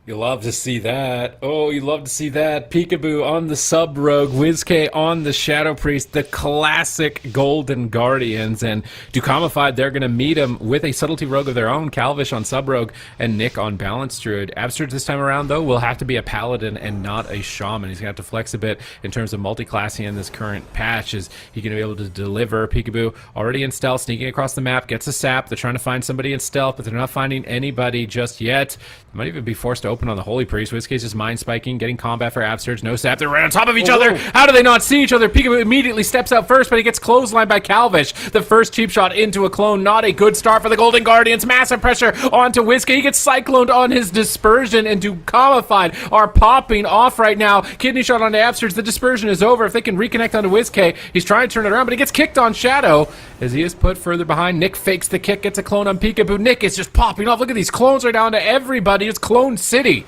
You love to see that. Oh, you love to see that. Peekaboo on the Sub Rogue, WizK on the Shadow Priest, the classic Golden Guardians, and Dukamified, they're going to meet him with a Subtlety Rogue of their own, Calvish on Sub Rogue, and Nick on Balance Druid. Absurd this time around, though, will have to be a Paladin and not a Shaman. He's going to have to flex a bit in terms of multi-classing in this current patch. Is he going to be able to deliver? Peekaboo already in stealth, sneaking across the map, gets a sap. They're trying to find somebody in stealth, but they're not finding anybody just yet. They might even be forced to open on the Holy Priest. WizK's just mind spiking, getting combat for Absurge. No sap. They're right on top of each other. How do they not see each other? Peekaboo immediately steps out first, but he gets clotheslined by Calvish. The first cheap shot into a clone. Not a good start for the Golden Guardians. Massive pressure onto WizK. He gets cycloned on his dispersion, and Dukamified are popping off right now. Kidney shot onto Absurge. The dispersion is over. If they can reconnect onto WizK, he's trying to turn it around, but he gets kicked on Shadow as he is put further behind. Nick fakes the kick, gets a clone on Peekaboo. Nick is just popping off. Look at these clones right now onto everybody. It's Clone City.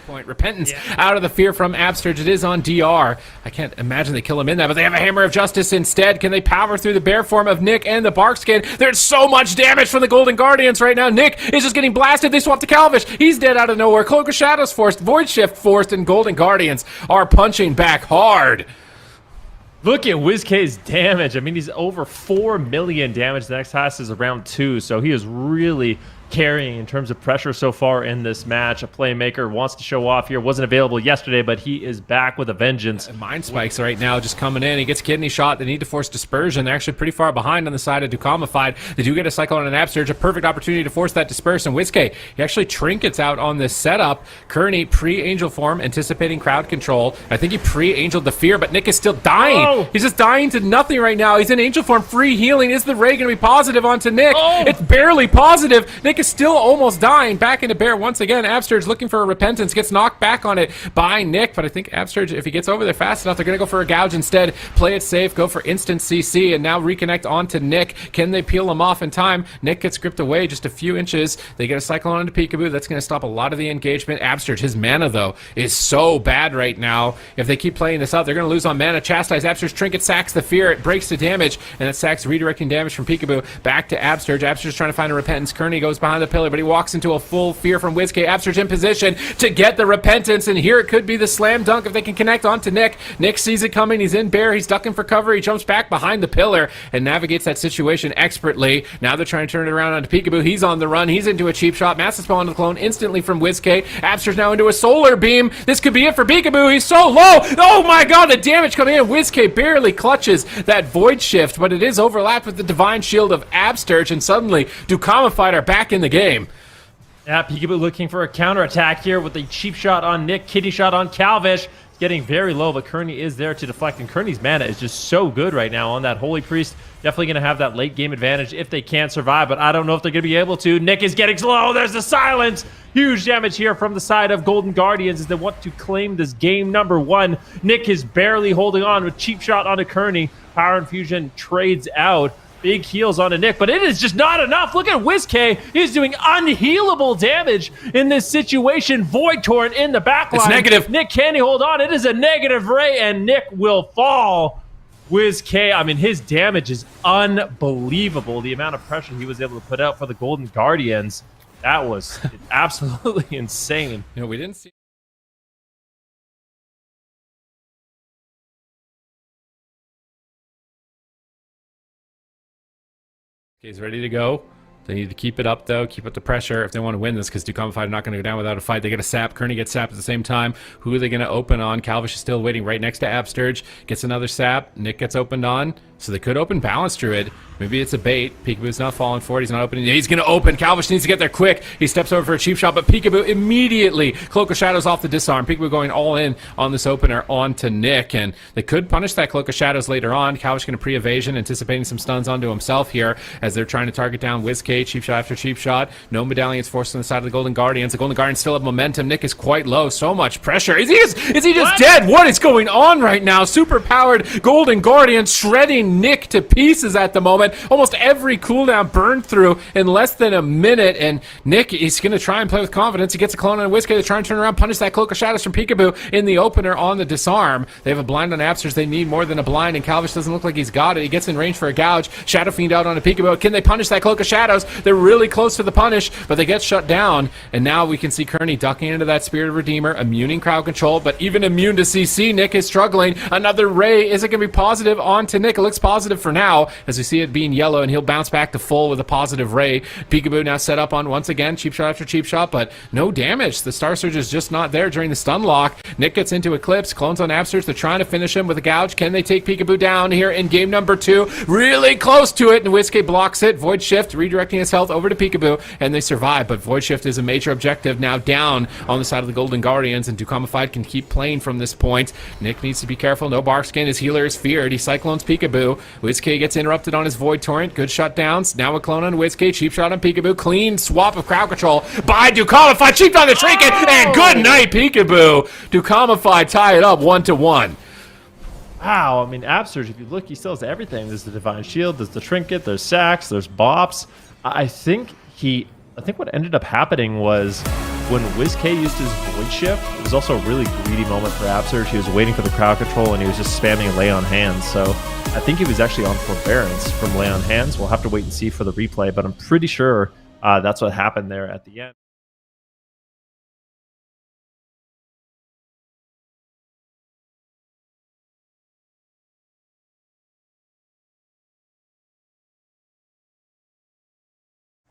Point Repentance out of the fear from Absurge. It is on DR. I can't imagine they kill him in that, but they have a Hammer of Justice instead. Can they power through the bear form of Nick and the Barkskin? There's so much damage from the Golden Guardians right now. Nick is just getting blasted. They swap to Calvish. He's dead out of nowhere. Cloak of Shadows forced, Void Shift forced, and Golden Guardians are punching back hard. Look at WizK's damage. I mean, he's over 4 million damage. The next highest is around 2, so he is really carrying in terms of pressure so far in this match. A playmaker wants to show off here. Wasn't available yesterday, but he is back with a vengeance. Mind spikes right now just coming in. He gets kidney shot. They need to force dispersion. They're actually pretty far behind on the side of Dukamified. They do get a cycle on an Absurge, a perfect opportunity to force that disperse. And WizK, he actually trinkets out on this setup. Kearney pre-angel form, anticipating crowd control. I think he pre-angeled the fear, but Nick is still dying. Oh. He's just dying to nothing right now. He's in angel form, free healing. Is the ray going to be positive onto Nick? Oh. It's barely positive. Nick is still almost dying. Back into bear once again. Absurge looking for a repentance. Gets knocked back on it by Nick, but I think Absurge, if he gets over there fast enough, they're going to go for a gouge instead. Play it safe. Go for instant CC, and now reconnect onto Nick. Can they peel him off in time? Nick gets gripped away just a few inches. They get a cycle onto Peekaboo. That's going to stop a lot of the engagement. Absurge, his mana, though, is so bad right now. If they keep playing this out, they're going to lose on mana. Chastise. Absurge trinket sacks the fear. It breaks the damage, and it sacks redirecting damage from Peekaboo back to Absurge. Absurge trying to find a repentance. Kearney goes behind the pillar, but he walks into a full fear from WizK. Absurge in position to get the repentance, and here it could be the slam dunk if they can connect onto Nick. Nick sees it coming. He's in bear. He's ducking for cover. He jumps back behind the pillar and navigates that situation expertly. Now they're trying to turn it around onto Peekaboo. He's on the run. He's into a cheap shot. Massive spell onto the clone instantly from WizK. Absurge now into a solar beam. This could be it for Peekaboo. He's so low. Oh my god, the damage coming in. WizK barely clutches that void shift, but it is overlapped with the divine shield of Absurge, and suddenly Dukamified are back in the game. Yeah, Peekaboo looking for a counterattack here with a cheap shot on Nick, kidney shot on Calvish. Getting very low, but Kearney is there to deflect, and Kearney's mana is just so good right now on that Holy Priest. Definitely going to have that late game advantage if they can survive, but I don't know if they're going to be able to. Nick is getting slow. There's the silence. Huge damage here from the side of Golden Guardians as they want to claim this game number 1. Nick is barely holding on with cheap shot onto Kearney. Power Infusion trades out. Big heals onto Nick, but it is just not enough. Look at WizK. He's doing unhealable damage in this situation. Void Torrent in the back line. It's negative. Nick, can he hold on? It is a negative ray, and Nick will fall. WizK, I mean, his damage is unbelievable. The amount of pressure he was able to put out for the Golden Guardians, that was absolutely insane. You know, we didn't see... He's ready to go. They need to keep it up, though. Keep up the pressure if they want to win this, because Dukamified are not going to go down without a fight. They get a sap. Kearney gets sap at the same time. Who are they going to open on? Calvish is still waiting right next to Absurge. Gets another sap. Nick gets opened on. So they could open Balance Druid. Maybe it's a bait. Peekaboo's not falling for it. He's not opening. He's going to open. Calvish needs to get there quick. He steps over for a cheap shot, but Peekaboo immediately. Cloak of Shadows off the disarm. Peekaboo going all in on this opener onto Nick, and they could punish that Cloak of Shadows later on. Calvish going to pre-evasion, anticipating some stuns onto himself here as they're trying to target down WizK. Cheap shot after cheap shot. No medallions forced on the side of the Golden Guardians. The Golden Guardians still have momentum. Nick is quite low. So much pressure. Is he just dead? What is going on right now? Super powered Golden Guardian shredding Nick to pieces at the moment. Almost every cooldown burned through in less than a minute, and Nick is going to try and play with confidence. He gets a clone on WizK to try and turn around, punish that Cloak of Shadows from Peekaboo in the opener on the disarm. They have a blind on Absurge. They need more than a blind, and Calvish doesn't look like he's got it. He gets in range for a gouge. Shadow Fiend out on a Peekaboo. Can they punish that Cloak of Shadows? Shadows. They're really close to the punish, but they get shut down. And now we can see Kearney ducking into that Spirit of Redeemer, immuning crowd control, but even immune to CC. Nick is struggling. Another Ray. Is it going to be positive onto Nick? It looks positive for now, as we see it being yellow, and he'll bounce back to full with a positive Ray. Peekaboo now set up on once again, cheap shot after cheap shot, but no damage. The Star Surge is just not there during the stun lock. Nick gets into Eclipse, clones on Absurge. They're trying to finish him with a gouge. Can they take Peekaboo down here in game number 2? Really close to it, and Whiskey blocks it. Void Shift redirecting his health over to Peekaboo, and they survive, but Void Shift is a major objective now down on the side of the Golden Guardians, and Dukamified can keep playing from this point. Nick needs to be careful. No Barkskin. His healer is feared. He Cyclones Peekaboo. Whiskey gets interrupted on his Void Torrent. Good shutdowns. Now a clone on Whiskey. Cheap shot on Peekaboo. Clean swap of crowd control by Dukamified. Cheap on the trinket, and good night, Peekaboo. Dukamified tie it up 1-1. Wow, I mean, Absurge, if you look, he still has everything. There's the Divine Shield, there's the Trinket, there's Sacks, there's Bops. I think what ended up happening was when WizK used his Void Shift, it was also a really greedy moment for Absurge. He was waiting for the crowd control, and he was just spamming Lay on Hands. So I think he was actually on Forbearance from Lay on Hands. We'll have to wait and see for the replay, but I'm pretty sure that's what happened there at the end.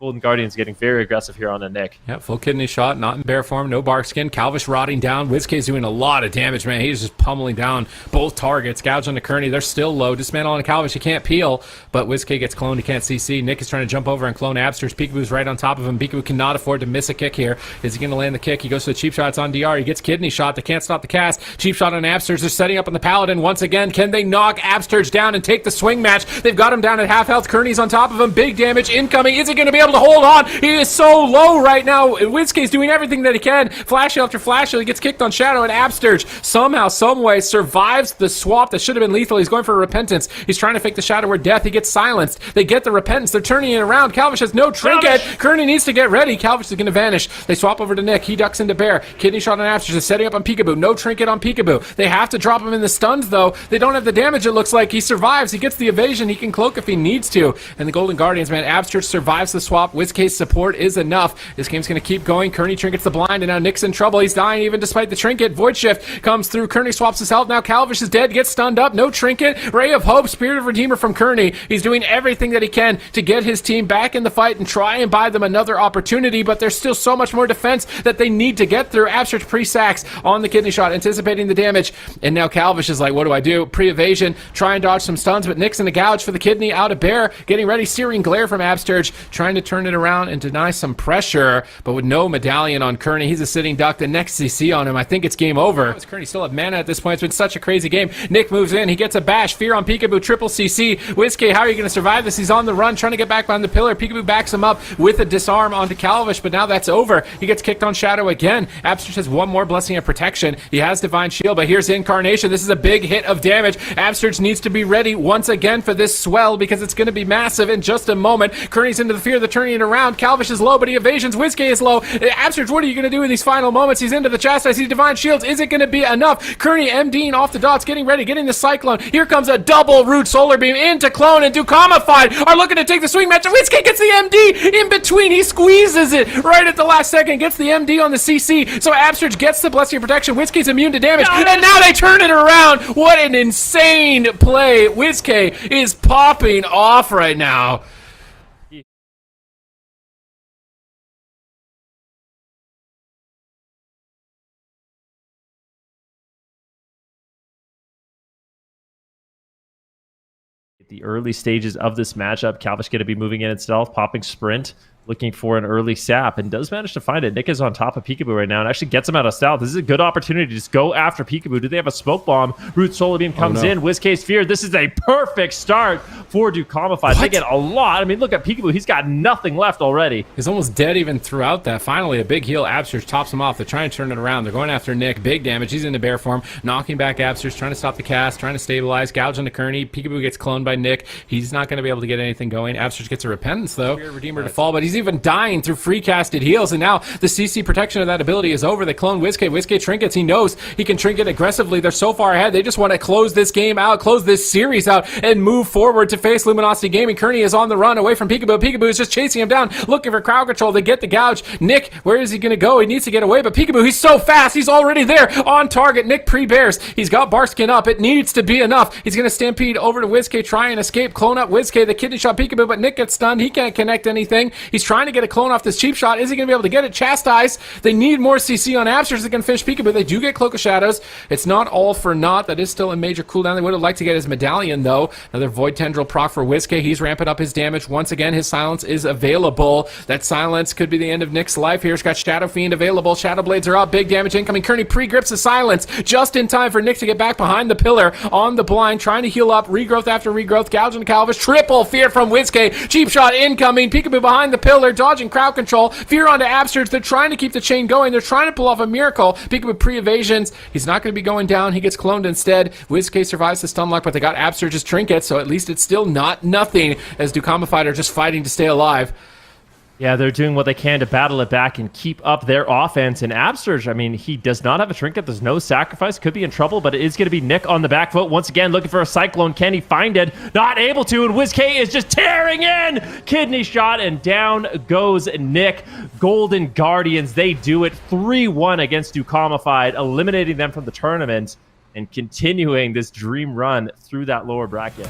Golden Guardians getting very aggressive here on the Nick. Yep, full kidney shot, not in bear form, no Barkskin. Calvish rotting down. WizK's doing a lot of damage, man. He's just pummeling down both targets. Gouge on the Kearney. They're still low. Dismantle on Calvish. He can't peel, but WizK gets cloned. He can't CC. Nick is trying to jump over and clone Absurge. Peekaboo's right on top of him. Peekaboo cannot afford to miss a kick here. Is he going to land the kick? He goes for the cheap shots on DR. He gets kidney shot. They can't stop the cast. Cheap shot on Absurge. They're setting up on the Paladin once again. Can they knock Absurge down and take the swing match? They've got him down at half health. Kearney's on top of him. Big damage incoming. Is he going to be able to hold on? He is so low right now. WizK's doing everything that he can. Flash after flash. He gets kicked on Shadow, and Absurge somehow, someway survives the swap that should have been lethal. He's going for a Repentance. He's trying to fake the Shadow Word Death. He gets silenced. They get the Repentance. They're turning it around. Calvish has no trinket. Kearney needs to get ready. Calvish is going to vanish. They swap over to Nick. He ducks into Bear. Kidney shot on Absurge. Is setting up on Peekaboo. No trinket on Peekaboo. They have to drop him in the stuns, though. They don't have the damage, it looks like. He survives. He gets the evasion. He can cloak if he needs to. And the Golden Guardians, man, Absurge survives the swap. WizK's support is enough. This game's going to keep going. Kearney trinkets the blind, and now Nick's in trouble. He's dying even despite the trinket. Void Shift comes through. Kearney swaps his health. Now Calvish is dead, gets stunned up. No trinket. Ray of Hope, Spirit of Redeemer from Kearney. He's doing everything that he can to get his team back in the fight and try and buy them another opportunity, but there's still so much more defense that they need to get through. Absurge pre-sacks on the kidney shot, anticipating the damage, and now Calvish is like, what do I do? Pre-evasion, try and dodge some stuns, but Nick's in a gouge for the kidney, out of Bear, getting ready, Searing Glare from Absurge, trying to turn it around and deny some pressure, but with no medallion on Kearney. He's a sitting duck. The next CC on him. I think it's game over. Kearney still have mana at this point. It's been such a crazy game. Nick moves in. He gets a bash. Fear on Peekaboo. Triple CC. WizK, how are you going to survive this? He's on the run, trying to get back behind the pillar. Peekaboo backs him up with a disarm onto Calvish, but now that's over. He gets kicked on Shadow again. Absurge has one more Blessing of Protection. He has Divine Shield, but here's Incarnation. This is a big hit of damage. Absurge needs to be ready once again for this swell, because it's going to be massive in just a moment. Kearney's into the fear. They're turning it around. Calvish is low, but he evasions. WizK is low. Absurge, what are you going to do in these final moments? He's into the chastise. He's Divine Shields. Is it going to be enough? Kearney MDing off the dots, getting ready, getting the Cyclone. Here comes a double root Solar Beam into Clone, and Dukamified are looking to take the swing match. WizK gets the MD in between. He squeezes it right at the last second, gets the MD on the CC. So Absurge gets the Blessing of Protection. WizK's immune to damage, and now they turn it around. What an insane play. WizK is popping off right now. The early stages of this matchup, Calvish going to be moving in itself, popping Sprint, looking for an early sap, and does manage to find it. Nick is on top of Peekaboo right now and actually gets him out of stealth. This is a good opportunity to just go after Peekaboo. Do they have a smoke bomb? Root Solar Beam comes in. WizK's Fear. This is a perfect start for Dukamified. They get a lot. I mean, look at Peekaboo. He's got nothing left already. He's almost dead even throughout that. Finally, a big heal. Absurge tops him off. They're trying to turn it around. They're going after Nick. Big damage. He's into bear form. Knocking back Absurge, trying to stop the cast, trying to stabilize. Gouge on the Kearney. Peekaboo gets cloned by Nick. He's not going to be able to get anything going. Absurge gets a Repentance, though. Redeemer to fall, but he's He's even dying through free casted heals, and now the CC protection of that ability is over. They clone WizK. WizK trinkets. He knows he can trinket aggressively. They're so far ahead. They just want to close this game out, close this series out, and move forward to face Luminosity Gaming. Kearney is on the run away from Peekaboo. Peekaboo is just chasing him down, looking for crowd control. They get the gouge. Nick, where is he going to go? He needs to get away, but Peekaboo, he's so fast. He's already there on target. Nick pre-bears. He's got Barskin up. It needs to be enough. He's going to stampede over to WizK, try and escape, clone up WizK. The kidney shot Peekaboo, but Nick gets stunned. He can't connect anything. He's trying to get a clone off this cheap shot. Is he going to be able to get it? Chastise. They need more CC on Absters. They can finish Peekaboo. They do get Cloak of Shadows. It's not all for naught. That is still a major cooldown. They would have liked to get his medallion, though. Another Void Tendril proc for WizK. He's ramping up his damage. Once again, his silence is available. That silence could be the end of Nick's life here. He's got Shadow Fiend available. Shadow Blades are up. Big damage incoming. Kearney pre-grips the silence just in time for Nick to get back behind the pillar on the blind, trying to heal up. Regrowth after regrowth. Gouge and Calvish. Triple fear from WizK. Cheap shot incoming. Peekaboo behind the pillar, dodging crowd control. Fear onto Absters. They're trying to keep the chain going. They're trying to pull off a miracle. Peekaboo pre-evasions. He's not going to be going down. He gets cloned instead. WizK survives the stun lock, but they got Abster's trinket, so at least it's still not nothing, as Dukamified are just fighting to stay alive. Yeah, they're doing what they can to battle it back and keep up their offense. And Absterge, I mean, he does not have a trinket. There's no sacrifice. Could be in trouble, but it is going to be Nick on the back foot. Once again, looking for a Cyclone. Can he find it? Not able to, and WizK is just tearing in. Kidney shot, and down goes Nick. Golden Guardians, they do it 3-1 against Dukamified, eliminating them from the tournament and continuing this dream run through that lower bracket.